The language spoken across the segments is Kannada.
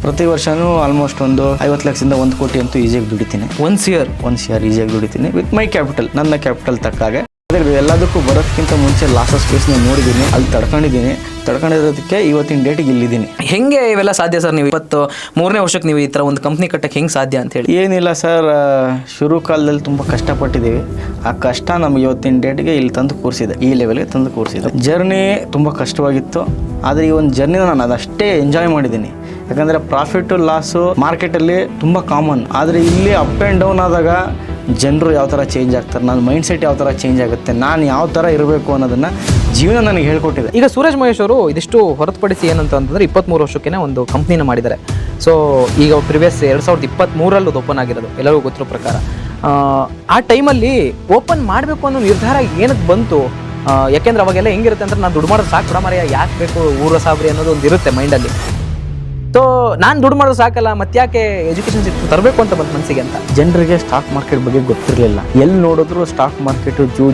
ಪ್ರತಿ ವರ್ಷನೂ ಆಲ್ಮೋಸ್ಟ್ ಒಂದು 50 ಲಕ್ಷದಿಂದ 1 ಕೋಟಿ ಅಂತೂ ಈಸಿಯಾಗಿ ದುಡಿತೀನಿ. ಒನ್ಸ್ ಇಯರ್ ಈಸಿಯಾಗಿ ದುಡಿತೀನಿ ವಿತ್ ಮೈ ಕ್ಯಾಪಿಟಲ್, ನನ್ನ ಕ್ಯಾಪಿಟಲ್ ತಕ್ಕಾಗೆ. ಅದೇ ಎಲ್ಲದಕ್ಕೂ ಬರೋದಕ್ಕಿಂತ ಮುಂಚೆ ಲಾಸಸ್ ಫೇಸ್ನ ನೋಡಿದ್ದೀನಿ, ಅಲ್ಲಿ ತಡ್ಕೊಂಡಿರೋದಕ್ಕೆ ಇವತ್ತಿನ ಡೇಟಿಗೆ ಇಲ್ಲಿದ್ದೀನಿ. ಹೆಂಗೆ ಇವೆಲ್ಲ ಸಾಧ್ಯ ಸರ್? ನೀವು 23ನೇ ವರ್ಷಕ್ಕೆ ನೀವು ಈ ಥರ ಒಂದು ಕಂಪ್ನಿ ಕಟ್ಟಕ್ಕೆ ಹೆಂಗೆ ಸಾಧ್ಯ ಅಂತ ಹೇಳಿ? ಏನಿಲ್ಲ ಸರ್, ಶುರು ಕಾಲದಲ್ಲಿ ತುಂಬ ಕಷ್ಟಪಟ್ಟಿದ್ದೀವಿ. ಆ ಕಷ್ಟ ನಮ್ಗೆ ಇವತ್ತಿನ ಡೇಟ್ಗೆ ಇಲ್ಲಿ ತಂದು ಕೂರಿಸಿದೆ, ಈ ಲೆವೆಲ್ಗೆ ತಂದು ಕೂರಿಸಿದೆ. ಜರ್ನಿ ತುಂಬ ಕಷ್ಟವಾಗಿತ್ತು, ಆದರೆ ಈ ಒಂದು ಜರ್ನಿನ ನಾನು ಅದಷ್ಟೇ ಎಂಜಾಯ್ ಮಾಡಿದ್ದೀನಿ. ಯಾಕಂದರೆ ಪ್ರಾಫಿಟು ಲಾಸು ಮಾರ್ಕೆಟಲ್ಲಿ ತುಂಬ ಕಾಮನ್, ಆದರೆ ಇಲ್ಲಿ ಅಪ್ ಆ್ಯಂಡ್ ಡೌನ್ ಆದಾಗ ಜನರು ಯಾವ ಥರ ಚೇಂಜ್ ಆಗ್ತಾರೆ, ನನ್ನ ಮೈಂಡ್ ಸೆಟ್ ಯಾವ ಥರ ಚೇಂಜ್ ಆಗುತ್ತೆ, ನಾನು ಯಾವ ಥರ ಇರಬೇಕು ಅನ್ನೋದನ್ನು ಜೀವನ ನನಗೆ ಹೇಳ್ಕೊಟ್ಟಿದೆ. ಈಗ ಸೂರಜ್ ಮಹೇಶ್ ಅವರು ಇದಿಷ್ಟು ಹೊರತುಪಡಿಸಿ ಏನಂತಂದರೆ 23 ವರ್ಷಕ್ಕೆ ಒಂದು ಕಂಪ್ನಿನ ಮಾಡಿದ್ದಾರೆ. ಸೊ ಈಗ ಪ್ರಿವಿಯಸ್ 2023 ಓಪನ್ ಆಗಿರೋದು ಎಲ್ಲರಿಗೂ ಗೊತ್ತಿರೋ ಪ್ರಕಾರ. ಆ ಟೈಮಲ್ಲಿ ಓಪನ್ ಮಾಡಬೇಕು ಅನ್ನೋ ನಿರ್ಧಾರ ಏನಕ್ಕೆ ಬಂತು? ಯಾಕೆಂದ್ರೆ ಅವಾಗೆಲ್ಲ ಹೆಂಗಿರುತ್ತೆ ಅಂದ್ರೆ ನಾನು ದುಡ್ಡು ಮಾಡೋದು ಸಾಕು ಬಿಡ ಮರೆಯ, ಯಾಕೆ ಬೇಕು ಊರ ಸಾಬ್ರಿ ಅನ್ನೋದು ಒಂದು ಇರುತ್ತೆ ಮೈಂಡಲ್ಲಿ. ಸೊ ನಾನು ದುಡ್ಡು ಮಾಡೋದು ಸಾಕಲ್ಲ, ಮತ್ತೆ ಯಾಕೆ ಎಜುಕೇಷನ್ ತರಬೇಕು ಅಂತ ಬಂತು ಮನಸ್ಸಿಗೆ ಅಂತ. ಜನರಿಗೆ ಸ್ಟಾಕ್ ಮಾರ್ಕೆಟ್ ಬಗ್ಗೆ ಗೊತ್ತಿರಲಿಲ್ಲ, ಎಲ್ಲಿ ನೋಡಿದ್ರು ಸ್ಟಾಕ್ ಮಾರ್ಕೆಟು ಜೂ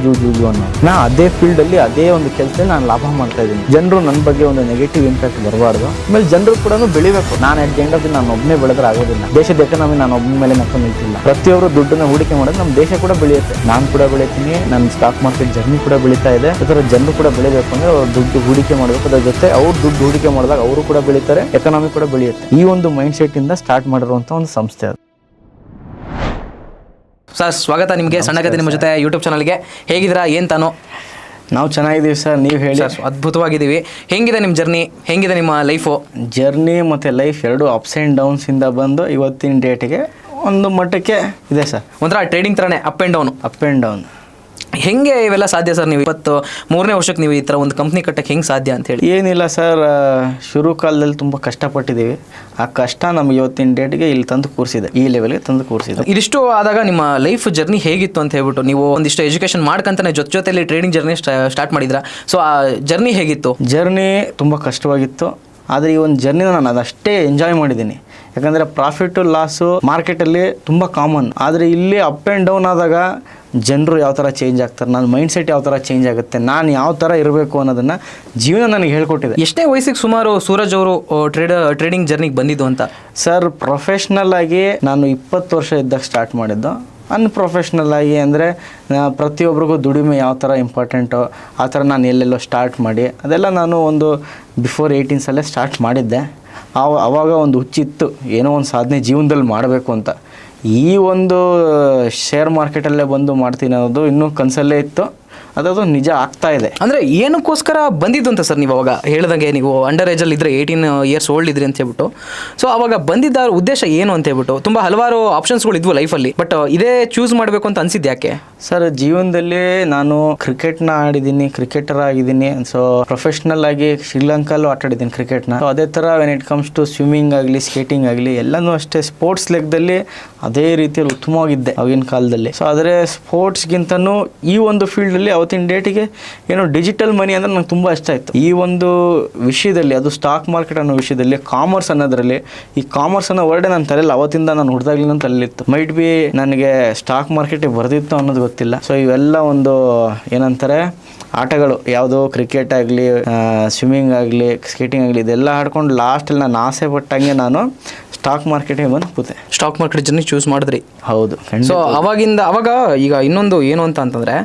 ಅನ್ನೋ. ನಾ ಅದೇ ಫೀಲ್ಡಲ್ಲಿ ಅದೇ ಒಂದು ಕೆಲಸದಲ್ಲಿ ನಾನು ಲಾಭ ಮಾಡ್ತಾ ಇದ್ದೀನಿ. ಜನರು ನನ್ನ ಬಗ್ಗೆ ಒಂದು ನೆಗೆಟಿವ್ ಇಂಪ್ಯಾಕ್ಟ್ ಬರಬಾರ್ದು. ಆಮೇಲೆ ಜನರು ಕೂಡ ಬೆಳಿಬೇಕು. ನಾನು ಅಟ್ ಎಂಡ್ ಆಫ್ ನಾನು ಒಬ್ಬನೇ ಬೆಳೆದ್ರೆ ಆಗೋದಿಲ್ಲ. ದೇಶದ ಎಕನಾಮಿ ನಾನು ಒಬ್ಬನ ಮೇಲೆ ನಕ್ಕೊಂಡು ನಿಲ್ತಿಲ್ಲ. ಪ್ರತಿಯೊಬ್ಬರು ದುಡ್ಡನ್ನ ಹೂಡಿಕೆ ಮಾಡೋದು ನಮ್ಮ ದೇಶ ಕೂಡ ಬೆಳೆಯುತ್ತೆ. ನಾನು ಕೂಡ ಬೆಳಿತೀನಿ, ನನ್ನ ಸ್ಟಾಕ್ ಮಾರ್ಕೆಟ್ ಜರ್ನಿ ಕೂಡ ಬೆಳೀತಾ ಇದೆ. ಈ ಥರ ಜನರು ಕೂಡ ಬೆಳಿಬೇಕು ಅಂದ್ರೆ ಅವ್ರು ದುಡ್ಡು ಹೂಡಿಕೆ ಮಾಡಬೇಕು. ಅದ್ರ ಜೊತೆ ಅವ್ರು ದುಡ್ಡು ಹೂಡಿಕೆ ಮಾಡಿದಾಗ ಅವರು ಕೂಡ ಬೆಳೀತಾರೆ, ಎಕನಾಮಿ ಕೂಡ ಬೆಳೆಯುತ್ತೆ. ಈ ಒಂದು ಮೈಂಡ್ ಸೆಟ್ ಇಂದ ಸ್ಟಾರ್ಟ್ ಮಾಡಿರುವಂತ ಒಂದು ಸಂಸ್ಥೆ ಅದು. ಸರ್ ಸ್ವಾಗತ ನಿಮಗೆ ಸಣ್ಣ ಕತೆ ನಿಮ್ಮ ಜೊತೆ ಯೂಟ್ಯೂಬ್ ಚಾನಲ್ಗೆ. ಹೇಗಿದ್ದೀರಾ? ಏನು ತಾನು? ನಾವು ಚೆನ್ನಾಗಿದ್ದೀವಿ ಸರ್, ನೀವು ಹೇಳಿ. ಸರ್ ಅದ್ಭುತವಾಗಿದ್ದೀವಿ. ಹೆಂಗಿದೆ ನಿಮ್ಮ ಜರ್ನಿ, ಹೆಂಗಿದೆ ನಿಮ್ಮ ಲೈಫು? ಜರ್ನಿ ಮತ್ತು ಲೈಫ್ ಎರಡು ಅಪ್ಸ್ ಆ್ಯಂಡ್ ಡೌನ್ಸಿಂದ ಬಂದು ಇವತ್ತಿನ ಡೇಟಿಗೆ ಒಂದು ಮಟ್ಟಕ್ಕೆ ಇದೆ ಸರ್. ಒಂಥರ ಟ್ರೇಡಿಂಗ್ ಥರನೇ ಅಪ್ ಆ್ಯಂಡ್ ಡೌನ್. ಹೆಂಗೆ ಇವೆಲ್ಲ ಸಾಧ್ಯ ಸರ್? ನೀವು 23ನೇ ವರ್ಷಕ್ಕೆ ನೀವು ಈ ಥರ ಒಂದು ಕಂಪ್ನಿ ಕಟ್ಟಕ್ಕೆ ಹೆಂಗೆ ಸಾಧ್ಯ ಅಂತ ಹೇಳಿ? ಏನಿಲ್ಲ ಸರ್, ಶುರು ಕಾಲದಲ್ಲಿ ತುಂಬ ಕಷ್ಟಪಟ್ಟಿದ್ದೀವಿ. ಆ ಕಷ್ಟ ನಮ್ಗೆ ಇವತ್ತಿನ ಡೇಟ್ಗೆ ಇಲ್ಲಿ ತಂದು ಕೂರಿಸಿದೆ, ಈ ಲೆವೆಲ್ಗೆ ತಂದು ಕೂರಿಸಿದೆ. ಇದಿಷ್ಟು ಆದಾಗ ನಿಮ್ಮ ಲೈಫ್ ಜರ್ನಿ ಹೇಗಿತ್ತು ಅಂತ ಹೇಳ್ಬಿಟ್ಟು ನೀವು ಒಂದಿಷ್ಟು ಎಜುಕೇಷನ್ ಮಾಡ್ಕಂತಾನೆ ಜೊತೆಯಲ್ಲಿ ಟ್ರೇಡಿಂಗ್ ಜರ್ನಿ ಸ್ಟಾರ್ಟ್ ಮಾಡಿದ್ರ. ಸೊ ಆ ಜರ್ನಿ ಹೇಗಿತ್ತು? ಜರ್ನಿ ತುಂಬ ಕಷ್ಟವಾಗಿತ್ತು, ಆದರೆ ಈ ಒಂದು ಜರ್ನಿನ ನಾನು ಅದಷ್ಟೇ ಎಂಜಾಯ್ ಮಾಡಿದ್ದೀನಿ. ಯಾಕಂದರೆ ಪ್ರಾಫಿಟು ಲಾಸು ಮಾರ್ಕೆಟಲ್ಲಿ ತುಂಬ ಕಾಮನ್, ಆದರೆ ಇಲ್ಲಿ ಅಪ್ ಆ್ಯಂಡ್ ಡೌನ್ ಆದಾಗ ಜನರು ಯಾವ ಥರ ಚೇಂಜ್ ಆಗ್ತಾರೆ, ನನ್ನ ಮೈಂಡ್ ಸೆಟ್ ಯಾವ ಥರ ಚೇಂಜ್ ಆಗುತ್ತೆ, ನಾನು ಯಾವ ಥರ ಇರಬೇಕು ಅನ್ನೋದನ್ನು ಜೀವನ ನನಗೆ ಹೇಳ್ಕೊಟ್ಟಿದೆ. ಎಷ್ಟೇ ವಯಸ್ಸಿಗೆ ಸುಮಾರು ಸೂರಜ್ ಅವರು ಟ್ರೇಡಿಂಗ್ ಜರ್ನಿಗೆ ಬಂದಿದ್ದು ಅಂತ? ಸರ್ ಪ್ರೊಫೆಷ್ನಲ್ ಆಗಿ ನಾನು 20 ವರ್ಷ ಇದ್ದಾಗ ಸ್ಟಾರ್ಟ್ ಮಾಡಿದ್ದು. ಅನ್ಪ್ರೊಫೆಷ್ನಲ್ ಆಗಿ ಅಂದರೆ ಪ್ರತಿಯೊಬ್ಬರಿಗೂ ದುಡಿಮೆ ಯಾವ ಥರ ಇಂಪಾರ್ಟೆಂಟು ಆ ಥರ ನಾನು ಎಲ್ಲೆಲ್ಲೋ ಸ್ಟಾರ್ಟ್ ಮಾಡಿ ಅದೆಲ್ಲ ನಾನು ಒಂದು ಬಿಫೋರ್ 18 ಸ್ಟಾರ್ಟ್ ಮಾಡಿದ್ದೆ. ಆವಾಗ ಒಂದು ಹುಚ್ಚಿತ್ತು, ಏನೋ ಒಂದು ಸಾಧನೆ ಜೀವನದಲ್ಲಿ ಮಾಡಬೇಕು ಅಂತ. ಈ ಒಂದು ಶೇರ್ ಮಾರ್ಕೆಟಲ್ಲೇ ಬಂದು ಮಾಡ್ತೀನಿ ಅನ್ನೋದು ಇನ್ನೂ ಕನಸಲ್ಲೇ ಇತ್ತು, ಅದದು ನಿಜ ಆಗ್ತಾ ಇದೆ. ಅಂದರೆ ಏನಕ್ಕೋಸ್ಕರ ಬಂದಿದ್ದು ಅಂತ ಸರ್? ನೀವು ಅವಾಗ ಹೇಳ್ದಂಗೆ ನೀವು ಅಂಡರ್ ಏಜಲ್ಲಿ ಇದ್ದರೆ 18 ಇಯರ್ಸ್ ಓಲ್ಡ್ ಇದ್ರಿ ಅಂತ ಹೇಳ್ಬಿಟ್ಟು, ಸೊ ಅವಾಗ ಬಂದಿದ್ದ ಉದ್ದೇಶ ಏನು ಅಂತ ಹೇಳ್ಬಿಟ್ಟು ತುಂಬ ಹಲವಾರು ಆಪ್ಷನ್ಸ್ಗಳು ಇದ್ವು ಲೈಫಲ್ಲಿ, ಬಟ್ ಇದೇ ಚೂಸ್ ಮಾಡಬೇಕು ಅಂತ ಅನಿಸಿದ್ದು ಯಾಕೆ ಸರ್? ಜೀವನದಲ್ಲಿ ನಾನು ಕ್ರಿಕೆಟ್ನ ಆಡಿದ್ದೀನಿ, ಕ್ರಿಕೆಟರ್ ಆಗಿದ್ದೀನಿ. ಸೊ ಪ್ರೊಫೆಷ್ನಲ್ ಆಗಿ ಶ್ರೀಲಂಕಲ್ಲೂ ಆಟಾಡಿದ್ದೀನಿ ಕ್ರಿಕೆಟ್ನ. ಸೊ ಅದೇ ಥರ when it comes to swimming ಆಗಲಿ ಸ್ಕೇಟಿಂಗ್ ಆಗಲಿ ಎಲ್ಲನೂ ಅಷ್ಟೇ ಸ್ಪೋರ್ಟ್ಸ್ ಲೆಕ್ಕದಲ್ಲಿ ಅದೇ ರೀತಿಯಲ್ಲಿ ಉತ್ತಮವಾಗಿದ್ದೆ ಆಗಿನ ಕಾಲದಲ್ಲಿ. ಸೊ ಆದರೆ ಸ್ಪೋರ್ಟ್ಸ್ಗಿಂತನೂ ಈ ಒಂದು ಫೀಲ್ಡಲ್ಲಿ ಅವತ್ತಿನ ಡೇಟಿಗೆ ಏನೋ ಡಿಜಿಟಲ್ ಮನಿ ಅಂದರೆ ನಂಗೆ ತುಂಬ ಇಷ್ಟ ಆಯಿತು. ಈ ಒಂದು ವಿಷಯದಲ್ಲಿ, ಅದು ಸ್ಟಾಕ್ ಮಾರ್ಕೆಟ್ ಅನ್ನೋ ವಿಷಯದಲ್ಲಿ, ಕಾಮರ್ಸ್ ಅನ್ನೋದ್ರಲ್ಲಿ, ಈ ಕಾಮರ್ಸ್ ಅನ್ನೋ ವರ್ಡೆ ನನ್ನ ತಲೆಯಲ್ಲಿ ಅವತ್ತಿಂದ ನಾನು ಹುಡ್ದಾಗ್ಲಿಂದ ತಲೆಯಲ್ಲಿತ್ತು. ಮೈಟ್ ಬಿ ನನಗೆ ಸ್ಟಾಕ್ ಮಾರ್ಕೆಟಿಗೆ ಬರ್ದಿತ್ತು ಅನ್ನೋದು ಗೊತ್ತಿಲ್ಲ. ಸೊ ಇವೆಲ್ಲ ಒಂದು ಏನಂತಾರೆ ಆಟಗಳು, ಯಾವುದೋ ಕ್ರಿಕೆಟ್ ಆಗಲಿ ಸ್ವಿಮ್ಮಿಂಗ್ ಆಗಲಿ ಸ್ಕೇಟಿಂಗ್ ಆಗಲಿ ಇದೆಲ್ಲ ಆಡ್ಕೊಂಡು ಲಾಸ್ಟಲ್ಲಿ ನಾನು ಆಸೆ ಪಟ್ಟಂಗೆ ನಾನು ಸ್ಟಾಕ್ ಮಾರ್ಕೆಟಿಗೆ ಬಂದು ಕೂತೆ. ಸ್ಟಾಕ್ ಮಾರ್ಕೆಟ್ ಜರ್ನಿ ಚೂಸ್ ಮಾಡಿದ್ರಿ? ಹೌದು. ಸೊ ಅವಾಗ ಈಗ ಇನ್ನೊಂದು ಏನು ಅಂತಂದರೆ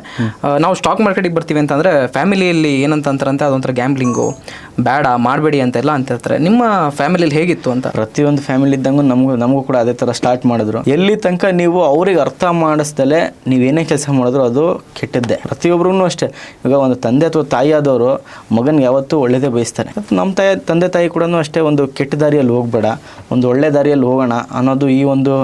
ನಾವು ಸ್ಟಾಕ್ ಮಾರ್ಕೆಟಿಗೆ ಬರ್ತೀವಿ ಅಂತಂದರೆ ಫ್ಯಾಮಿಲಿಯಲ್ಲಿ ಏನಂತಾರಂತೆ ಅದೊಂಥರ ಗ್ಯಾಂಬ್ಲಿಂಗು ಬೇಡ ಮಾಡಬೇಡಿ ಅಂತೆಲ್ಲ ಅಂತಿರ್ತಾರೆ. ನಿಮ್ಮ ಫ್ಯಾಮಿಲಿಯಲ್ಲಿ ಹೇಗಿತ್ತು ಅಂತ? ಪ್ರತಿಯೊಂದು ಫ್ಯಾಮಿಲಿ ಇದ್ದಂಗೂ ನಮಗೂ ಕೂಡ ಅದೇ ಥರ ಸ್ಟಾರ್ಟ್ ಮಾಡಿದ್ರು. ಎಲ್ಲಿ ತನಕ ನೀವು ಅವ್ರಿಗೆ ಅರ್ಥ ಮಾಡಿಸ್ದಲೆ ನೀವೇನೇ ಕೆಲಸ ಮಾಡಿದ್ರು ಅದು ಕೆಟ್ಟದ್ದೇ. ಪ್ರತಿಯೊಬ್ಬರೂ ಅಷ್ಟೇ. ಈಗ ಒಂದು ತಂದೆ ಅಥವಾ ತಾಯಿ ಆದವರು ಮಗನಿಗೆ ಯಾವತ್ತೂ ಒಳ್ಳೆಯದೇ ಬಯಸ್ತಾರೆ. ನಮ್ಮ ತಂದೆ ತಾಯಿ ಕೂಡ ಅಷ್ಟೇ, ಒಂದು ಕೆಟ್ಟ ದಾರಿಯಲ್ಲಿ ಹೋಗಬೇಡ, ಒಂದು ಒಳ್ಳೆ ದಾರಿಯಲ್ಲಿ ಹೋಗೋಣ ಅನ್ನೋದು ಈ ಒಂದು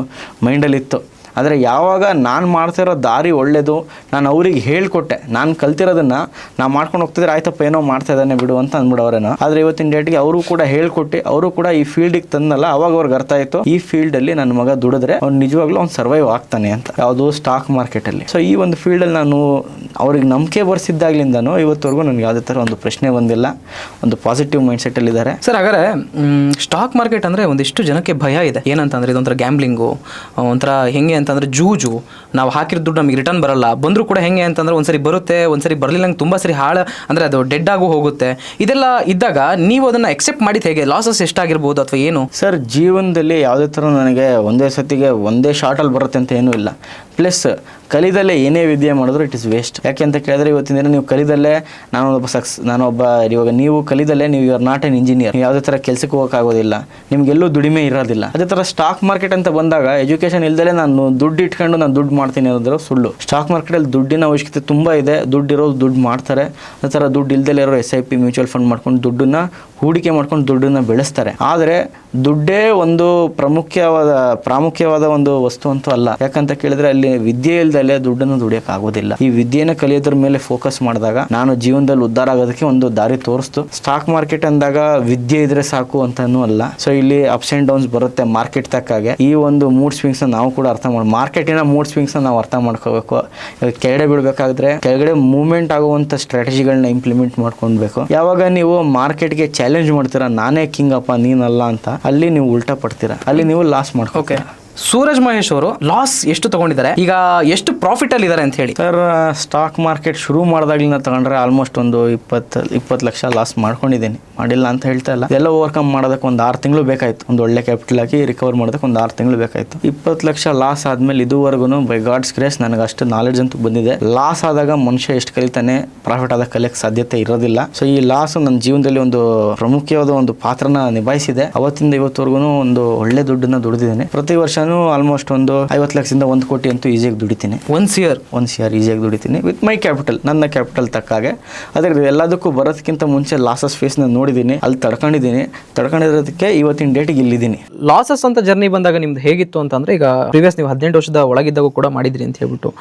ಮೈಂಡಲ್ಲಿತ್ತು. ಆದರೆ ಯಾವಾಗ ನಾನು ಮಾಡ್ತಿರೋ ದಾರಿ ಒಳ್ಳೆಯದು, ನಾನು ಅವ್ರಿಗೆ ಹೇಳ್ಕೊಟ್ಟೆ, ನಾನು ಕಲ್ತಿರೋದನ್ನು ನಾವು ಮಾಡ್ಕೊಂಡು ಹೋಗ್ತಿದ್ರೆ ಆಯ್ತಪ್ಪ ಏನೋ ಮಾಡ್ತಾ ಇದ್ದಾನೆ ಬಿಡು ಅಂತ ಅಂದ್ಬಿಡೋರೇನೋ. ಆದರೆ ಇವತ್ತಿನ ಡೇಟ್ಗೆ ಅವರು ಕೂಡ ಹೇಳ್ಕೊಟ್ಟು ಅವರು ಕೂಡ ಈ ಫೀಲ್ಡಿಗೆ ತಂದಲ್ಲ, ಅವಾಗ ಅವ್ರಿಗೆ ಅರ್ಥ ಆಯಿತು ಈ ಫೀಲ್ಡಲ್ಲಿ ನನ್ನ ಮಗ ದುಡಿದ್ರೆ ಅವ್ನು ನಿಜವಾಗ್ಲೂ ಅವ್ನು ಸರ್ವೈವ್ ಆಗ್ತಾನೆ ಅಂತ, ಯಾವುದು ಸ್ಟಾಕ್ ಮಾರ್ಕೆಟಲ್ಲಿ. ಸೊ ಈ ಒಂದು ಫೀಲ್ಡಲ್ಲಿ ನಾನು ಅವ್ರಿಗೆ ನಂಬಿಕೆ ಬರ್ಸಿದ್ದಾಗ್ಲಿಂದನೂ ಇವತ್ತವರೆಗೂ ನನಗೆ ಯಾವುದೇ ಥರ ಒಂದು ಪ್ರಶ್ನೆ ಬಂದಿಲ್ಲ, ಒಂದು ಪಾಸಿಟಿವ್ ಮೈಂಡ್ ಸೆಟ್ಟಲ್ಲಿದ್ದಾರೆ. ಸರ್ ಹಾಗಾದ್ರೆ ಸ್ಟಾಕ್ ಮಾರ್ಕೆಟ್ ಅಂದರೆ ಒಂದಿಷ್ಟು ಜನಕ್ಕೆ ಭಯ ಇದೆ, ಏನಂತಂದರೆ ಇದೊಂಥರ ಗ್ಯಾಂಬ್ಲಿಂಗು, ಒಂಥರ ಹೆಂಗೆ ಅಂತಂದ್ರೆ ಜೂಜು, ನಾವು ಹಾಕಿರೋ ದುಡ್ಡು ನಮಗೆ ರಿಟರ್ನ್ ಬರಲ್ಲ, ಬಂದರೂ ಕೂಡ ಹೆಂಗೆ ಅಂತಂದ್ರೆ ಒಂದ್ಸರಿ ಬರುತ್ತೆ, ಒಂದ್ಸರಿ ಬರಲಿಲ್ಲ, ತುಂಬ ಸರಿ ಅಂದರೆ ಅದು ಡೆಡ್ ಆಗು ಹೋಗುತ್ತೆ. ಇದೆಲ್ಲ ಇದ್ದಾಗ ನೀವು ಅದನ್ನು ಎಕ್ಸೆಪ್ಟ್ ಮಾಡಿದ್ದು ಹೇಗೆ? ಲಾಸಸ್ ಎಷ್ಟಾಗಿರ್ಬೋದು ಅಥವಾ ಏನು? ಸರ್, ಜೀವನದಲ್ಲಿ ಯಾವುದೇ ಥರ ನನಗೆ ಒಂದೇ ಸತಿಗೆ ಒಂದೇ ಶಾರ್ಟಲ್ಲಿ ಬರುತ್ತೆ ಅಂತ ಏನೂ ಇಲ್ಲ. ಪ್ಲಸ್ ಕಲಿದಲ್ಲೇ ಏನೇ ವಿದ್ಯೆ ಮಾಡಿದ್ರು ಇಟ್ ಇಸ್ ವೇಸ್ಟ್. ಯಾಕೆ ಅಂತ ಕೇಳಿದ್ರೆ ಇವತ್ತಿನ ದಿನ ನೀವು ಕಲಿದಲ್ಲೇ ನಾನೊಬ್ಬ ಇವಾಗ ನೀವು ಕಲಿದಲ್ಲೇ ನೀವು you are not an engineer, ಯಾವುದೇ ಥರ ಕೆಲಸಕ್ಕೆ ಹೋಗೋಕ್ಕಾಗೋದಿಲ್ಲ, ನಿಮಗೆಲ್ಲೂ ದುಡಿಮೆ ಇರೋದಿಲ್ಲ. ಅದೇ ಥರ ಸ್ಟಾಕ್ ಮಾರ್ಕೆಟ್ ಅಂತ ಬಂದಾಗ ಎಜುಕೇಷನ್ ಇಲ್ದಲೇ ನಾನು ದುಡ್ಡು ಇಟ್ಕೊಂಡು ನಾನು ದುಡ್ಡು ಮಾಡ್ತೀನಿ ಅನ್ನೋದ್ರ ಸುಳ್ಳು. ಸ್ಟಾಕ್ ಮಾರ್ಕೆಟಲ್ಲಿ ದುಡ್ಡಿನ ಅವಶ್ಯಕತೆ ತುಂಬ ಇದೆ. ದುಡ್ಡಿರೋರು ದುಡ್ಡು ಮಾಡ್ತಾರೆ. ಅದೇ ಥರ ದುಡ್ಡು ಇಲ್ದಲೇ ಇರೋ SIP ಮ್ಯೂಚುವಲ್ ಫಂಡ್ ಮಾಡ್ಕೊಂಡು ದುಡ್ಡನ್ನ ಹೂಡಿಕೆ ಮಾಡ್ಕೊಂಡು ದುಡ್ಡನ್ನು ಬೆಳೆಸ್ತಾರೆ. ಆದರೆ ದುಡ್ಡೇ ಒಂದು ಪ್ರಾಮುಖ್ಯವಾದ ಒಂದು ವಸ್ತು ಅಂತೂ ಅಲ್ಲ. ಯಾಕಂತ ಕೇಳಿದ್ರೆ ಅಲ್ಲಿ ವಿದ್ಯೆ ಇಲ್ದಲೆ ದುಡ್ಡನ್ನು ದುಡಿಯೋಕ್ಕಾಗೋದಿಲ್ಲ. ಈ ವಿದ್ಯೆನ ಕಲಿಯೋದ್ರ ಮೇಲೆ ಫೋಕಸ್ ಮಾಡಿದಾಗ ನಾನು ಜೀವನದಲ್ಲಿ ಉದ್ಧಾರ ಆಗೋದಕ್ಕೆ ಒಂದು ದಾರಿ ತೋರಿಸ್ತು. ಸ್ಟಾಕ್ ಮಾರ್ಕೆಟ್ ಅಂದಾಗ ವಿದ್ಯೆ ಇದ್ರೆ ಸಾಕು ಅಂತಾನೂ ಅಲ್ಲ. ಸೊ ಇಲ್ಲಿ ಅಪ್ಸ್ ಅಂಡ್ ಡೌನ್ಸ್ ಬರುತ್ತೆ ಮಾರ್ಕೆಟ್ ತಕ್ಕಾಗೆ. ಈ ಒಂದು ಮೂಡ್ ಸ್ವಿಂಗ್ಸ್ ನಾವು ಕೂಡ ಮಾರ್ಕೆಟಿನ ಮೂಡ್ ಸ್ವಿಂಗ್ಸ್ ನಾವು ಅರ್ಥ ಮಾಡ್ಕೋಬೇಕು. ಕೆಳಗಡೆ ಬೀಳ್ಬೇಕಾದ್ರೆ ಕೆಳಗಡೆ ಮೂವ್ಮೆಂಟ್ ಆಗುವಂತ ಸ್ಟ್ರಾಟಜಿಗಳನ್ನ ಇಂಪ್ಲಿಮೆಂಟ್ ಮಾಡ್ಕೊಳ್ಬೇಕು. ಯಾವಾಗ ನೀವು ಮಾರ್ಕೆಟ್ಗೆ ಚಾಲೆಂಜ್ ಮಾಡ್ತೀರಾ, ನಾನೇ ಕಿಂಗ್ ಅಪ್ಪ ನೀನಲ್ಲ ಅಂತ, ಅಲ್ಲಿ ನೀವು ಉಲ್ಟಾ ಪಡ್ತೀರಾ, ಅಲ್ಲಿ ನೀವು ಲಾಸ್ ಮಾಡ್ಕೋಕೆ. ಸೂರಜ್ ಮಹೇಶ್ ಅವರು ಲಾಸ್ ಎಷ್ಟು ತಗೊಂಡಿದ್ದಾರೆ, ಈಗ ಎಷ್ಟು ಪ್ರಾಫಿಟ್ ಅಲ್ಲಿ ಇದ್ದಾರೆ ಅಂತ ಹೇಳಿ? ಸರ್, ಸ್ಟಾಕ್ ಮಾರ್ಕೆಟ್ ಶುರು ಮಾಡಿದಾಗ್ಲಿಂದ ತಗೊಂಡ್ರೆ ಆಲ್ಮೋಸ್ಟ್ ಒಂದು 20 ಲಕ್ಷ ಲಾಸ್ ಮಾಡ್ಕೊಂಡಿದ್ದೀನಿ. ಮಾಡಿಲ್ಲ ಅಂತ ಹೇಳ್ತಾ ಇಲ್ಲ. ಎಲ್ಲ ಓವರ್ಕಮ್ ಮಾಡೋದಕ್ಕೆ ಒಂದು 6 ತಿಂಗಳು ಬೇಕಾಯ್ತು. ಒಂದು ಒಳ್ಳೆ ಕ್ಯಾಪಿಟಲ್ ಹಾಕಿ ರಿಕವರ್ ಮಾಡೋದಕ್ಕೆ ಒಂದು 6 ತಿಂಗಳು ಬೇಕಾಯ್ತು. 20 ಲಕ್ಷ ಲಾಸ್ ಆದ್ಮೇಲೆ ಇದುವರೆಗೂ ಬೈ ಗಾಡ್ಸ್ ಗ್ರೇಸ್ ನನಗೆ ಅಷ್ಟು ನಾಲೆಡ್ಜ್ ಅಂತೂ ಬಂದಿದೆ. ಲಾಸ್ ಆದಾಗ ಮನುಷ್ಯ ಎಷ್ಟು ಕಲಿತಾನೆ, ಪ್ರಾಫಿಟ್ ಆದಾಗ ಕಲಿಯಕ್ಕೆ ಸಾಧ್ಯತೆ ಇರೋದಿಲ್ಲ. ಸೊ ಈ ಲಾಸ್ ನನ್ನ ಜೀವನದಲ್ಲಿ ಒಂದು ಪ್ರಮುಖವಾದ ಒಂದು ಪಾತ್ರನ ನಿಭಾಯಿಸಿದೆ. ಅವತ್ತಿಂದ ಇವತ್ತವರೆಗೂ ಒಂದು ಒಳ್ಳೆ ದುಡ್ಡನ್ನ ದುಡಿದಿದ್ದೇನೆ. ಪ್ರತಿ ವರ್ಷ ಆಲ್ಮೋಸ್ಟ್ ಒಂದು 50 ಲಕ್ಷದಿಂದ 1 ಕೋಟಿ ಅಂತೂ ಈಸಿಯಾಗಿ ದುಡಿತೀನಿ. ಒನ್ಸ್ ಇಯರ್ ಈಸಿಯಾಗಿ ದುಡಿತೀನಿ ವಿತ್ ಮೈ ಕ್ಯಾಪಿಟಲ್, ನನ್ನ ಕ್ಯಾಪಿಟಲ್ ತಕ್ಕಾಗೆ. ಅದ್ರ ಎಲ್ಲದಕ್ಕೂ ಬರೋದಕ್ಕಿಂತ ಮುಂಚೆ ಲಾಸಸ್ ಫೇಸ್ನ ನೋಡಿದ್ದೀನಿ, ಅಲ್ಲಿ ತಡ್ಕೊಂಡಿರೋದಕ್ಕೆ ಇವತ್ತಿನ ಡೇಟಿಗೆ ಇಲ್ಲಿದ್ದೀನಿ. ಲಾಸಸ್ ಅಂತ ಜರ್ನಿ ಬಂದಾಗ ನಿಮ್ದು ಹೇಗಿತ್ತು ಅಂತಂದ್ರೆ, ಈಗ ಪ್ರೀವಿಯಸ್ ನೀವು 18 ವರ್ಷದ ಒಳಗಿದ್ದಾಗ ಕೂಡ ಮಾಡಿದ್ರಿ ಅಂತ ಹೇಳ್ಬಿಟ್ಟು,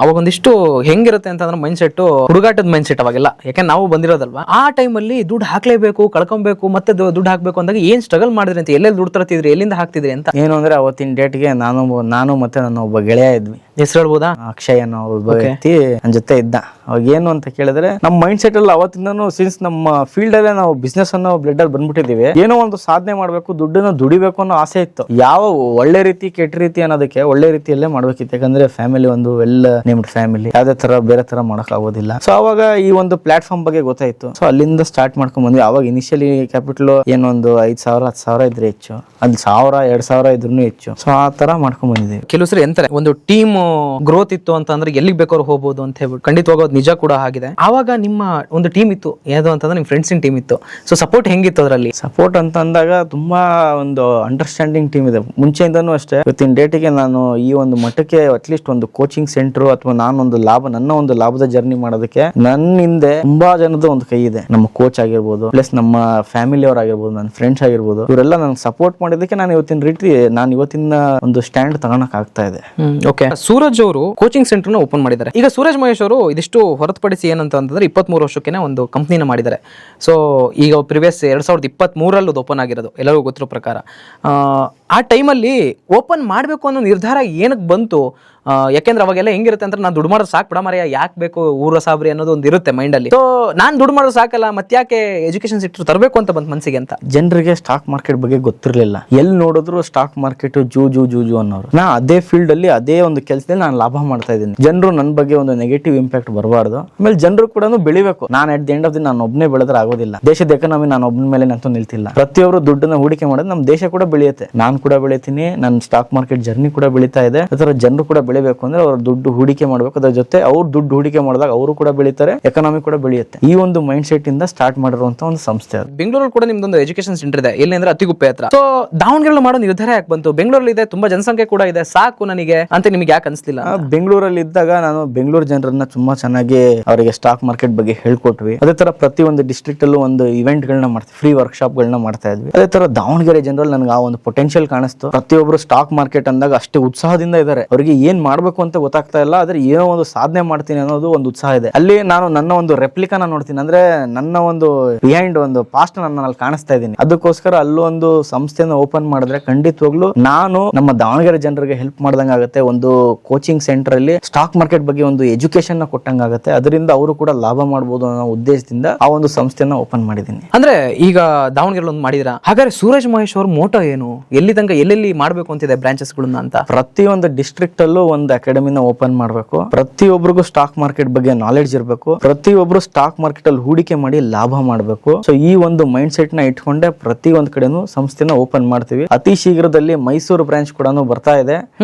ಅವಾಗ ಒಂದಿಷ್ಟು ಹೆಂಗಿರುತ್ತೆ ಅಂತಂದ್ರೆ ಮೈಂಡ್ ಸೆಟ್, ಹುಡುಗಾಟದ ಮೈಂಡ್ ಸೆಟ್ ಅವಾಗೆಲ್ಲ. ಯಾಕಂದ್ರೆ ನಾವು ಬಂದಿರೋದಲ್ವಾ ಆ ಟೈಮಲ್ಲಿ. ದುಡ್ಡು ಹಾಕ್ಲೇಬೇಕು, ಕಳ್ಕೊಬೇಕು, ಮತ್ತೆ ದುಡ್ಡು ಹಾಕ್ಬೇಕು ಅಂದಾಗ ಏನ್ ಸ್ಟ್ರಗಲ್ ಮಾಡಿದ್ರಿ ಅಂತ, ಎಲ್ಲೆಲ್ಲಿ ದುಡ್ಡು ತರ್ತಿದ್ರಿ, ಎಲ್ಲಿಂದ ಹಾಕ್ತಿದ್ರಿ ಅಂತ? ಏನು ಅಂದ್ರೆ ಅವತ್ತಿನ ಡೇಟ್ಗೆ ನಾನು ಮತ್ತೆ ನನ್ನ ಒಬ್ಬ ಗೆಳೆಯ ಇದ್ವಿ. ಹೆಸರು ಹೇಳ್ಬೋದಾ? ಅಕ್ಷಯ್ ಅನ್ನೋ ಒಬ್ಬ ವ್ಯಕ್ತಿ ನನ್ನ ಜೊತೆ ಇದ್ದ. ಅವಾಗ ಏನು ಅಂತ ಕೇಳಿದ್ರೆ, ನಮ್ಮ ಮೈಂಡ್ ಸೆಟ್ ಅಲ್ಲಿ ಅವತ್ತಿಂದನೂ ಸಿನ್ಸ್ ನಮ್ಮ ಫೀಲ್ಡ್ ಅಲ್ಲೇ ನಾವು ಬಿಸ್ನೆಸ್ ಅನ್ನೋ ಬ್ಲಡ್ ಅಲ್ಲಿ ಬಂದ್ಬಿಟ್ಟಿದೀವಿ. ಏನೋ ಒಂದು ಸಾಧನೆ ಮಾಡ್ಬೇಕು, ದುಡ್ಡನ್ನು ದುಡಿಬೇಕು ಅನ್ನೋ ಆಸೆ ಇತ್ತು. ಯಾವ ಒಳ್ಳೆ ರೀತಿ ಕೆಟ್ಟ ರೀತಿ ಅನ್ನೋದಕ್ಕೆ ಒಳ್ಳೆ ರೀತಿಯಲ್ಲೇ ಮಾಡ್ಬೇಕಿತ್ತು. ಯಾಕಂದ್ರೆ ಫ್ಯಾಮಿಲಿ ಒಂದು ವೆಲ್ ನೇಮ್ಡ್ ಫ್ಯಾಮಿಲಿ, ಯಾವ್ದೇ ತರ ಬೇರೆ ತರ ಮಾಡಕ್ ಆಗೋದಿಲ್ಲ. ಸೊ ಅವಾಗ ಈ ಒಂದು ಪ್ಲಾಟ್ಫಾರ್ಮ್ ಬಗ್ಗೆ ಗೊತ್ತಾಯ್ತು. ಸೊ ಅಲ್ಲಿಂದ ಸ್ಟಾರ್ಟ್ ಮಾಡ್ಕೊಂಡ್ ಬಂದ್ವಿ. ಅವಾಗ ಇನಿಷಿಯಲಿ ಕ್ಯಾಪಿಟಲ್ ಏನೊಂದು 5,000 10,000 ಇದ್ರೆ ಹೆಚ್ಚು, ಅಲ್ಲಿ 1,000 2,000 ಇದ್ರೂ ಹೆಚ್ಚು. ಸೊ ಆ ತರ ಮಾಡ್ಕೊಂಡ್ ಬಂದಿದ್ದೀವಿ. ಕೆಲವು ಸರಿ ಎಂತಾರೆ, ಒಂದು ಟೀಮ್ ಗ್ರೋತ್ ಇತ್ತು ಅಂತಂದ್ರೆ ಎಲ್ಲಿಗೆ ಬೇಕಾದ್ರೂ ಹೋಗ್ಬೋದು ಅಂತ ಹೇಳ್ಬಿಟ್ಟು, ಖಂಡಿತವಾಗೋದು ನಿಜ ಕೂಡ ಆಗಿದೆ. ಆವಾಗ ನಿಮ್ಮ ಒಂದು ಟೀಮ್ ಇತ್ತು, ಯಾವ್ದು ಅಂತಂದ್ರೆ ನಿಮ್ ಫ್ರೆಂಡ್ಸಿನ ಟೀಮ್ ಇತ್ತು. ಸೊ ಸಪೋರ್ಟ್ ಹೆಂಗಿತ್ತು ಅದರಲ್ಲಿ? ಸಪೋರ್ಟ್ ಅಂತ ಅಂದಾಗ ತುಂಬಾ ಒಂದು ಅಂಡರ್ಸ್ಟ್ಯಾಂಡಿಂಗ್ ಟೀಮ್ ಇದೆ. ಮುಂಚೆಯಿಂದನೂ ಅಷ್ಟೇ. ಇವತ್ತಿನ ಡೇಟಿಗೆ ನಾನು ಈ ಒಂದು ಮಟ್ಟಕ್ಕೆ ಅಟ್ಲೀಸ್ಟ್ ಒಂದು ಕೋಚಿಂಗ್ ಸೆಂಟರ್ ಅಥವಾ ನನ್ನ ಒಂದು ಲಾಭದ ಜರ್ನಿ ಮಾಡೋದಕ್ಕೆ ನನ್ನ ಹಿಂದೆ ತುಂಬಾ ಜನದ ಒಂದು ಕೈ ಇದೆ. ನಮ್ಮ ಕೋಚ್ ಆಗಿರ್ಬೋದು, ಪ್ಲಸ್ ನಮ್ಮ ಫ್ಯಾಮಿಲಿ ಅವ್ರು ಆಗಿರ್ಬೋದು, ನನ್ನ ಫ್ರೆಂಡ್ಸ್ ಆಗಿರ್ಬೋದು, ಇವರೆಲ್ಲ ನನಗೆ ಸಪೋರ್ಟ್ ಮಾಡಿದಕ್ಕೆ ನಾನು ಇವತ್ತಿನ ಒಂದು ಸ್ಟ್ಯಾಂಡ್ ತಗೊಳಕ್ ಆಗ್ತಾ ಇದೆ. ಓಕೆ, ಸೂರಜ್ ಅವರು ಕೋಚಿಂಗ್ ಸೆಂಟರ್ ನ ಓಪನ್ ಮಾಡಿದ್ದಾರೆ. ಈಗ ಸೂರಜ್ ಮಹೇಶ್ ಅವರು ಇದಿಷ್ಟು ಹೊರತುಪಡಿಸಿ ಏನಂತ ಅಂತಂದ್ರೆ 23 ವರ್ಷಕ್ಕೆ ಒಂದು ಕಂಪ್ನಿನ ಮಾಡಿದ್ದಾರೆ. ಸೊ ಈಗ ಪ್ರಿವಿಯಸ್ 2023 ಓಪನ್ ಆಗಿರೋದು ಎಲ್ಲರಿಗೂ ಗೊತ್ತಿರೋ ಪ್ರಕಾರ. ಆ ಟೈಮಲ್ಲಿ ಓಪನ್ ಮಾಡಬೇಕು ಅನ್ನೋ ನಿರ್ಧಾರ ಏನಕ್ಕೆ ಬಂತು? ಯಾಕೆಂದ್ರೆ ಅವಾಗೆಲ್ಲ ಹೆಂಗಿರುತ್ತೆ ಅಂತ, ನಾನು ದುಡ್ಡು ಮಾಡೋದು ಸಾಕು ಬಿಡ ಮರೆಯ, ಯಾಕೆ ಬೇಕು ಊರ ಸಾಬ್ರಿ ಅನ್ನೋದು ಒಂದು ಇರುತ್ತೆ ಮೈಂಡ್ ಅಲ್ಲಿ. ಸೊ ನಾನು ದುಡ್ಡು ಮಾಡೋದು ಸಾಕಲ್ಲ, ಮತ್ತೆ ಯಾಕೆ ಎಜುಕೇಶನ್ ಸೆಕ್ಟರ್ ತರಬೇಕು ಅಂತ ಬಂತು ಮನಸ್ಸಿಗೆ ಅಂತ. ಜನರಿಗೆ ಸ್ಟಾಕ್ ಮಾರ್ಕೆಟ್ ಬಗ್ಗೆ ಗೊತ್ತಿರಲಿಲ್ಲ. ಎಲ್ಲಿ ನೋಡಿದ್ರು ಸ್ಟಾಕ್ ಮಾರ್ಕೆಟ್ ಜೂ ಅನ್ನೋರು. ನಾ ಅದೇ ಫೀಲ್ಡ್ ಅಲ್ಲಿ ಅದೇ ಒಂದು ಕೆಲಸದಲ್ಲಿ ನಾನು ಲಾಭ ಮಾಡ್ತಾ ಇದ್ದೀನಿ. ಜನರು ನನ್ನ ಬಗ್ಗೆ ಒಂದು ನೆಗೆಟಿವ್ ಇಂಪ್ಯಾಕ್ಟ್ ಬರಬಾರ್ದು. ಆಮೇಲೆ ಜನರು ಕೂಡ ಬೆಳಿಬೇಕು. ನಾನು at the end of the ನಾನು ಒಬ್ಬನೇ ಬೆಳೆದ್ರೆ ಆಗೋದಿಲ್ಲ. ದೇಶದ ಎಕನಾಮಿ ನಾನು ಒಬ್ಬನ ಮೇಲೆ ನಂತೂ ನಿಲ್ತಿಲ್ಲ. ಪ್ರತಿಯೊಬ್ಬರು ದುಡ್ಡನ್ನ ಹೂಡಿಕೆ ಮಾಡೋದು ನಮ್ಮ ದೇಶ ಕೂಡ ಬೆಳೆಯುತ್ತೆ. ನಾನು ಕೂಡ ಬೆಳಿತೀನಿ, ನನ್ನ ಸ್ಟಾಕ್ ಮಾರ್ಕೆಟ್ ಜರ್ನಿ ಕೂಡ ಬೆಳೀತಾ ಇದೆ. ಅದರ ಜನರು ಕೂಡ ಬೆಳಿಬೇಕು ಅಂದ್ರೆ ಅವ್ರ ದುಡ್ಡು ಹೂಡಿಕೆ ಮಾಡಬೇಕು. ಅದ್ರ ಜೊತೆ ಅವ್ರು ದುಡ್ಡು ಹೂಡಿಕೆ ಮಾಡಿದಾಗ ಅವರು ಕೂಡ ಬೆಳೀತಾರೆ, ಎಕನಾಮಿ ಕೂಡ ಬೆಳೆಯುತ್ತೆ. ಈ ಒಂದು ಮೈಂಡ್ ಸೆಟ್ ಇಂದ ಸ್ಟಾರ್ಟ್ ಮಾಡಿರುವಂತ ಒಂದು ಸಂಸ್ಥೆ ಅದು. ಬೆಂಗಳೂರಲ್ಲಿ ಕೂಡ ನಿಮ್ದೊಂದು ಎಜುಕೇಶನ್ ಸೆಂಟರ್ ಇದೆ, ಎಲ್ಲಿ ಅಂದ್ರೆ ಅತಿಗುಪ್ಪೆ ಹತ್ರ. ಸೊ ದಾವಣಗೆರೆ ಮಾಡೋ ನಿರ್ಧಾರ ಯಾಕೆ ಬಂತು? ಬೆಂಗಳೂರಲ್ಲಿ ಇದೆ, ತುಂಬಾ ಜನಸಂಖ್ಯೆ ಕೂಡ ಇದೆ, ಸಾಕು ನನಗೆ ಅಂತ ನಿಮ್ಗೆ ಯಾಕೆ ಅನ್ಸ್ಲಿಲ್ಲ? ಬೆಂಗಳೂರಲ್ಲಿ ಇದ್ದಾಗ ನಾನು ಬೆಂಗಳೂರು ಜನರನ್ನ ತುಂಬಾ ಚೆನ್ನಾಗಿ ಅವರಿಗೆ ಸ್ಟಾಕ್ ಮಾರ್ಕೆಟ್ ಬಗ್ಗೆ ಹೇಳ್ಕೊಟ್ವಿ. ಅದೇ ತರ ಪ್ರತಿ ಒಂದು ಡಿಸ್ಟ್ರಿಕ್ಟ್ ಅಲ್ಲೂ ಒಂದು ಇವೆಂಟ್ ಗಳನ್ನ ಮಾಡ್ತೀವಿ, ಫ್ರೀ ವರ್ಕ್ಶಾಪ್ ಗಳನ್ನ ಮಾಡ್ತಾ ಇದ್ವಿ. ಅದೇ ತರ ದಾವಣಗೆರೆ ಜನರಲ್ಲಿ ನನಗೆ ಆ ಒಂದು ಪೊಟೆನ್ಶಿಯಲ್ ಕಾಣಿಸ್ತು. ಪ್ರತಿಯೊಬ್ಬರು ಸ್ಟಾಕ್ ಮಾರ್ಕೆಟ್ ಅಂದಾಗ ಅಷ್ಟೇ ಉತ್ಸಾಹದಿಂದ ಇದ್ದಾರೆ. ಅವರಿಗೆ ಏನ್ ಏನ್ ಮಾಡ್ಬೇಕು ಅಂತ ಗೊತ್ತಾಗ್ತಾ ಇಲ್ಲ, ಆದ್ರೆ ಏನೋ ಒಂದು ಸಾಧನೆ ಮಾಡ್ತೀನಿ ಅನ್ನೋದು ಒಂದು ಉತ್ಸಾಹ ಇದೆ. ಅಲ್ಲಿ ನಾನು ನನ್ನ ಒಂದು ರೆಪ್ಲಿಕಾನ ನೋಡ್ತೀನಿ, ಅಂದ್ರೆ ನನ್ನ ಒಂದು ಬಿಹೈಂಡ್ ಒಂದು ಪಾಸ್ಟ್ ನನ್ನ ಅಲ್ಲಿ ಕಾಣಿಸ್ತಾ ಇದ್ದೀನಿ. ಅದಕ್ಕೋಸ್ಕರ ಅಲ್ಲೊಂದು ಸಂಸ್ಥೆನ ಓಪನ್ ಮಾಡಿದ್ರೆ ಖಂಡಿತವಾಗ್ಲು ನಾನು ನಮ್ಮ ದಾವಣಗೆರೆ ಜನರಿಗೆ ಹೆಲ್ಪ್ ಮಾಡ್ದಂಗ ಆಗುತ್ತೆ. ಒಂದು ಕೋಚಿಂಗ್ ಸೆಂಟರ್ ಅಲ್ಲಿ ಸ್ಟಾಕ್ ಮಾರ್ಕೆಟ್ ಬಗ್ಗೆ ಒಂದು ಎಜುಕೇಶನ್ ನ ಕೊಟ್ಟಂಗ ಆಗುತ್ತೆ. ಅದರಿಂದ ಅವರು ಕೂಡ ಲಾಭ ಮಾಡಬಹುದು ಅನ್ನೋ ಉದ್ದೇಶದಿಂದ ಆ ಒಂದು ಸಂಸ್ಥೆನ ಓಪನ್ ಮಾಡಿದ್ದೀನಿ. ಅಂದ್ರೆ ಈಗ ದಾವಣಗೆರೆ ಒಂದು ಮಾಡಿದಿರಾ, ಹಾಗಾದ್ರೆ ಸೂರಜ್ ಮಹೇಶ್ ಅವ್ರ ಮೋಟೋ ಏನು, ಎಲ್ಲಿ ತನಕ ಎಲ್ಲೆಲ್ಲಿ ಮಾಡ್ಬೇಕು ಅಂತಿದೆ ಬ್ರಾಂಚಸ್ ಗಳನ್ನ ಅಂತ? ಪ್ರತಿಯೊಂದು ಡಿಸ್ಟ್ರಿಕ್ಟ್ ಅಲ್ಲೂ ಒಂದು ಅಕಾಡೆಮಿನ ಓಪನ್ ಮಾಡಬೇಕು. ಪ್ರತಿಯೊಬ್ಬರಿಗೂ ಸ್ಟಾಕ್ ಮಾರ್ಕೆಟ್ ಬಗ್ಗೆ ನಾಲೆಡ್ಜ್ ಇರಬೇಕು. ಪ್ರತಿಯೊಬ್ರು ಸ್ಟಾಕ್ ಮಾರ್ಕೆಟ್ ಅಲ್ಲಿ ಹೂಡಿಕೆ ಮಾಡಿ ಲಾಭ ಮಾಡಬೇಕು. ಸೊ ಈ ಒಂದು ಮೈಂಡ್ ಸೆಟ್ ನ ಇಟ್ಕೊಂಡೆ ಪ್ರತಿ ಒಂದ್ ಕಡೆನೂ ಸಂಸ್ಥೆನ ಓಪನ್ ಮಾಡ್ತೀವಿ. ಅತಿ ಶೀಘ್ರದಲ್ಲಿ ಮೈಸೂರು ಬ್ರಾಂಚ್ ಕೂಡ ಬರ್ತಾ ಇದೆ.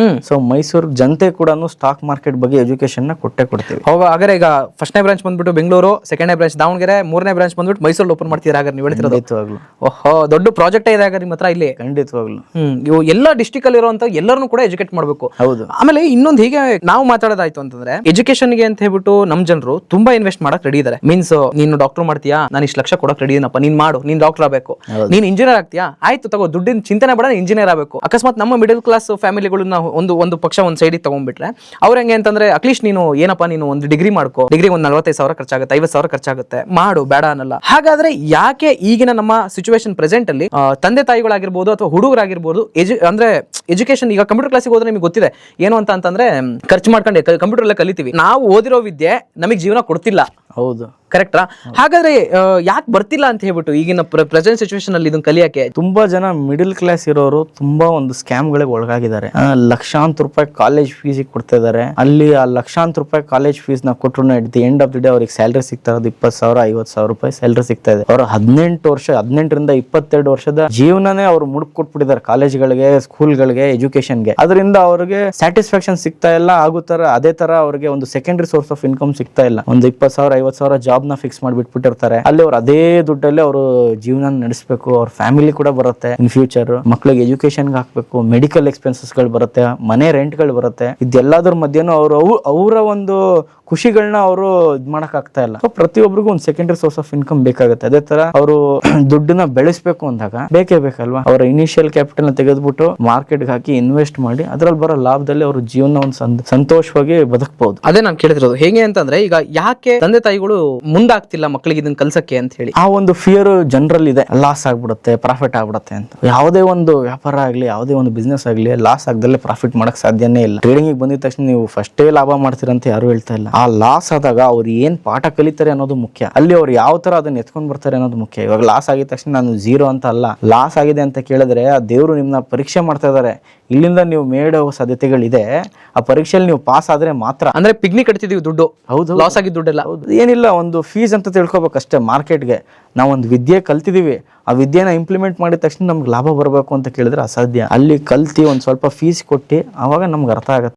ಸೊ ಮೈಸೂರು ಜನತೆ ಕೂಡ ಸ್ಟಾಕ್ ಮಾರ್ಕೆಟ್ ಬಗ್ಗೆ ಎಜುಕೇಶನ್ ನ ಕೊಟ್ಟೆ ಕೊಡ್ತೀವಿ. ಹಾಗಾದ್ರೆ ಈಗ ಫಸ್ಟ್ನೇ ಬ್ರಾಂಚ್ ಬಂದ್ಬಿಟ್ಟು ಬೆಂಗಳೂರು, ಸೆಕೆಂಡ್ನೇ ಬ್ರಾಂಚ್ ದಾವಣಗೆರೆ, ಮೂರನೇ ಬ್ರಾಂಚ್ ಬಂದ್ಬಿಟ್ಟು ಮೈಸೂರಲ್ಲಿ ಓಪನ್ ಮಾಡ್ತೀರಾ ಹಾಗಾದ್ರೆ ನೀವು ಹೇಳ್ತಿರೋದು? ಖಂಡಿತವಾಗ್ಲು. ಓಹೋ, ದೊಡ್ಡ ಪ್ರಾಜೆಕ್ಟ್ ಇದೆ ಹಾಗಾದ್ರೆ ನಿಮ್ಮ ಹತ್ರ ಇಲ್ಲಿ. ಖಂಡಿತವಾಗ್ಲು. ಇವು ಎಲ್ಲ ಡಿಸ್ಟ್ರಿಕ್ಟ್ ಅಲ್ಲಿ ಇರುವಂತ ಎಲ್ಲರನ್ನು ಕೂಡ ಎಜುಕೇಟ್ ಮಾಡಬೇಕು. ಹೌದು. ಆಮೇಲೆ ಇನ್ನೊಂದು ಹೀಗೆ ನಾವು ಮಾತಾಡೋದಾಯ್ತು ಅಂತಂದ್ರೆ ಎಜುಕೇಶನ್ ಗೆ ಅಂತ ಹೇಳ್ಬಿಟ್ಟು ನಮ್ ಜನರು ತುಂಬಾ ಇನ್ವೆಸ್ಟ್ ಮಾಡಕ್ ರೆಡಿ ಇದಾರೆ. ಮೀನ್ಸ್ ನೀನು ಡಾಕ್ಟರ್ ಮಾಡ್ತೀಯಾ, ನಾನು ಇಷ್ಟು ಲಕ್ಷ ಕೊಡಕ್ ರೆಡಿ ಇದೀನಪ್ಪ, ನೀನ್ ಮಾಡು, ನೀನ್ ಡಾಕ್ಟರ್ ಆಗಬೇಕು. ನೀನ್ ಇಂಜಿನಿಯರ್ ಆಗ್ತೀಯಾ, ಆಯ್ತು ತಗೋ, ದುಡ್ಡಿನ ಚಿಂತನೆ ಬೇಡ, ಇಂಜಿನಿಯರ್ ಆಗಬೇಕು. ಅಕಸ್ಮಾತ್ ನಮ್ಮ ಮಿಡಲ್ ಕ್ಲಾಸ್ ಫ್ಯಾಮಿಲಿಗಳನ್ನ ಒಂದು ಪಕ್ಷ ಒಂದ್ ಸೈಡ್ ತಗೊಂಡ್ಬಿಟ್ರೆ ಅವ್ರ ಹೆಂಗೆ ಅಂತಂದ್ರೆ ಅಟ್ಲೀಸ್ಟ್ ನೀನು ಏನಪ್ಪಾ, ನೀನು ಒಂದು ಡಿಗ್ರಿ ಮಾಡ್ಕೋ, ಡಿಗ್ರಿ ಒಂದು 45,000 ಖರ್ಚಾಗುತ್ತೆ, 50,000 ಖರ್ಚಾಗುತ್ತೆ, ಮಾಡು, ಬೇಡ ಅನ್ನಲ್ಲ. ಹಾಗಾದ್ರೆ ಯಾಕೆ ಈಗಿನ ನಮ್ಮ ಸಿಚುವೇಶನ್ ಪ್ರೆಸೆಂಟ್ ಅಲ್ಲಿ ತಂದೆ ತಾಯಿಗಳಾಗಿರ್ಬೋದು ಅಥವಾ ಹುಡುಗರಾಗಿರ್ಬೋದು ಅಂದ್ರೆ ಎಜುಕೇಶನ್, ಈಗ ಕಂಪ್ಯೂಟರ್ ಕ್ಲಾಸಿಗೆ ಹೋದ್ರೆ ನಿಮಗೆ ಗೊತ್ತಿದೆ ಏನು ಅಂತಂದ್ರೆ ಖರ್ಚು ಮಾಡ್ಕೊಂಡೆ ಕಂಪ್ಯೂಟರ್ ಎಲ್ಲ ಕಲಿತೀವಿ. ನಾವು ಓದಿರೋ ವಿದ್ಯೆ ನಮಗೆ ಜೀವನ ಕೊಡ್ತಿಲ್ಲ. ಹೌದು, ಕರೆಕ್ಟಾ? ಹಾಗಾದ್ರೆ ಯಾಕೆ ಬರ್ತಿಲ್ಲ ಅಂತ ಹೇಳ್ಬಿಟ್ಟು ಈಗಿನ ಪ್ರೆಸೆಂಟ್ ಸಿಚುವೇಶನ್ ಅಲ್ಲಿ ಇದನ್ನ ಕಲಿಯಕ್ಕೆ? ತುಂಬಾ ಜನ ಮಿಡಿಲ್ ಕ್ಲಾಸ್ ಇರೋರು ತುಂಬಾ ಒಂದು ಸ್ಕ್ಯಾಮ್ ಗಳಿಗೆ ಒಳಗಾಗಿದ್ದಾರೆ. ಲಕ್ಷಾಂತರ ರೂಪಾಯಿ ಕಾಲೇಜ್ ಫೀಸ್ ಕೊಡ್ತಾ ಇದಾರೆ. ಅಲ್ಲಿ ಆ ಲಕ್ಷಾಂತರ ರೂಪಾಯಿ ಕಾಲೇಜ್ ಫೀಸ್ ನ ಕೊಟ್ಟರು at the end of the day ಅವ್ರಿಗೆ ಸ್ಯಾಲರಿ ಸಿಗ್ತಾ ಇರೋದು 20,000 50,000 ರೂಪಾಯಿ ಸ್ಯಾಲರಿ ಸಿಗ್ತಾ ಇದೆ. ಅವರು 18ರಿಂದ 22 ವರ್ಷದ ಜೀವನನೇ ಅವ್ರು ಮುಡುಕ್ ಕೊಟ್ಬಿಟ್ಟಿದ್ದಾರೆ ಕಾಲೇಜ್ಗಳಿಗೆ, ಸ್ಕೂಲ್ಗಳಿಗೆ, ಎಜುಕೇಶನ್ಗೆ. ಅದರಿಂದ ಅವ್ರಿಗೆ ಸ್ಯಾಟಿಸ್ಫ್ಯಾಕ್ಷನ್ ಸಿಗ್ತಾ ಇಲ್ಲ. ಅದೇ ತರ ಅವ್ರಿಗೆ ಒಂದು ಸೆಕೆಂಡರಿ ಸೋರ್ಸ್ ಆಫ್ ಇನ್ಕಮ್ ಸಿಗ್ತಾ ಇಲ್ಲ. ಒಂದು 20,000 50,000 ಜಾಬ್ ನ ಫಿಕ್ಸ್ ಮಾಡಿಬಿಟ್ಬಿಟ್ಟಿರ್ತಾರೆ. ಅಲ್ಲಿ ಅವ್ರು ಅದೇ ದುಡ್ಡಲ್ಲಿ ಅವರು ಜೀವನ ನಡೆಸಬೇಕು. ಅವ್ರ ಫ್ಯಾಮಿಲಿ ಕೂಡ ಬರುತ್ತೆ ಇನ್ ಫ್ಯೂಚರ್. ಮಕ್ಳಿಗೆ ಎಜುಕೇಶನ್ ಹಾಕ್ಬೇಕು, ಮೆಡಿಕಲ್ ಎಕ್ಸ್ಪೆನ್ಸಸ್ ಗಳು ಬರುತ್ತೆ, ಮನೆ ರೆಂಟ್ ಗಳು ಬರುತ್ತೆ. ಇದೆಲ್ಲದ್ರ ಮಧ್ಯೆನೂ ಅವರ ಒಂದು ಖುಷಿಗಳನ್ನ ಅವರು ಇದ್ ಮಾಡಕ್ ಆಗ್ತಾ ಇಲ್ಲ. ಸೊ ಪ್ರತಿಯೊಬ್ಬರಿಗೂ ಒಂದು ಸೆಕೆಂಡರಿ ಸೋರ್ಸ್ ಆಫ್ ಇನ್ಕಮ್ ಬೇಕಾಗುತ್ತೆ. ಅದೇ ತರ ಅವರು ದುಡ್ಡನ್ನ ಬೆಳೆಸಬೇಕು ಅಂದಾಗ ಬೇಕೇ ಬೇಕಲ್ವಾ? ಅವರ ಇನಿಷಿಯಲ್ ಕ್ಯಾಪಿಟಲ್ ನ ತೆಗೆದ್ಬಿಟ್ಟು ಮಾರ್ಕೆಟ್ಗೆ ಹಾಕಿ ಇನ್ವೆಸ್ಟ್ ಮಾಡಿ ಅದ್ರಲ್ಲಿ ಬರೋ ಲಾಭದಲ್ಲಿ ಅವ್ರ ಜೀವನ ಒಂದು ಸಂತೋಷವಾಗಿ ಬದುಕಬಹುದು. ಅದೇ ನಾನು ಕೇಳಿರೋದು ಹೇಗೆ ಅಂತಂದ್ರೆ, ಈಗ ಯಾಕೆ ತಂದೆ ತಾಯಿಗಳು ಮುಂದಾಗ್ತಿಲ್ಲ ಮಕ್ಕಳಿಗೆ ಇದನ್ನ ಕಲ್ಸಕ್ಕೆ ಅಂತ ಹೇಳಿ? ಆ ಒಂದು ಫಿಯರ್ ಜನರಲ್ ಇದೆ, ಲಾಸ್ ಆಗ್ಬಿಡುತ್ತೆ, ಪ್ರಾಫಿಟ್ ಆಗ್ಬಿಡುತ್ತೆ ಅಂತ. ಯಾವುದೇ ಒಂದು ವ್ಯಾಪಾರ ಆಗ್ಲಿ, ಯಾವುದೇ ಒಂದು ಬಿಸ್ನೆಸ್ ಆಗ್ಲಿ, ಲಾಸ್ ಆಗದಲ್ಲೇ ಪ್ರಾಫಿಟ್ ಮಾಡಕ್ ಸಾಧ್ಯನೇ ಇಲ್ಲ. ಟ್ರೇಡಿಂಗ್ ಬಂದಿದ ತಕ್ಷಣ ನೀವು ಫಸ್ಟೇ ಲಾಭ ಮಾಡ್ತೀರಂತ ಯಾರು ಹೇಳ್ತಾ ಇಲ್ಲ. ಆ ಲಾಸ್ ಆದಾಗ ಅವ್ರು ಏನ್ ಪಾಠ ಕಲಿತಾರೆ ಅನ್ನೋದು ಮುಖ್ಯ. ಅಲ್ಲಿ ಅವ್ರು ಯಾವ ತರ ಅದನ್ನ ಎತ್ಕೊಂಡ್ ಬರ್ತಾರೆ ಅನ್ನೋದು ಮುಖ್ಯ. ಇವಾಗ ಲಾಸ್ ಆಗಿದ ತಕ್ಷಣ ನಾನು ಝೀರೋ ಅಂತ ಅಲ್ಲ. ಲಾಸ್ ಆಗಿದೆ ಅಂತ ಕೇಳಿದ್ರೆ ಆ ದೇವ್ರು ನಿಮ್ನ ಪರೀಕ್ಷೆ ಮಾಡ್ತಾ ಇದಾರೆ. ಇಲ್ಲಿಂದ ನೀವು ಮೇಡೋ ಸಾಧ್ಯತೆಗಳಿದೆ. ಆ ಪರೀಕ್ಷೆಯಲ್ಲಿ ನೀವು ಪಾಸ್ ಆದ್ರೆ ಮಾತ್ರ. ಅಂದ್ರೆ ಪಿಗ್ನಿ ಕಟ್ತಿದೀವಿ ದುಡ್ಡು. ಹೌದು, ಲಾಸ್ ಆಗಿದ್ದ ದುಡ್ಡೆಲ್ಲ. ಏನಿಲ್ಲ, ಒಂದು ಫೀಸ್ ಅಂತ ತಿಳ್ಕೊಬೇಕಷ್ಟೇ. ಮಾರ್ಕೆಟ್ಗೆ ನಾವು ಒಂದು ವಿದ್ಯೆ ಕಲ್ತಿದೀವಿ, ಆ ವಿದ್ಯೆನ ಇಂಪ್ಲಿಮೆಂಟ್ ಮಾಡಿದ ತಕ್ಷಣ ನಮ್ಗೆ ಲಾಭ ಬರಬೇಕು ಅಂತ ಕೇಳಿದ್ರೆ ಅಸಾಧ್ಯ. ಅಲ್ಲಿ ಕಲ್ತಿ ಒಂದ್ ಸ್ವಲ್ಪ ಫೀಸ್ ಕೊಟ್ಟು ಅವಾಗ ನಮ್ಗೆ ಅರ್ಥ ಆಗುತ್ತೆ.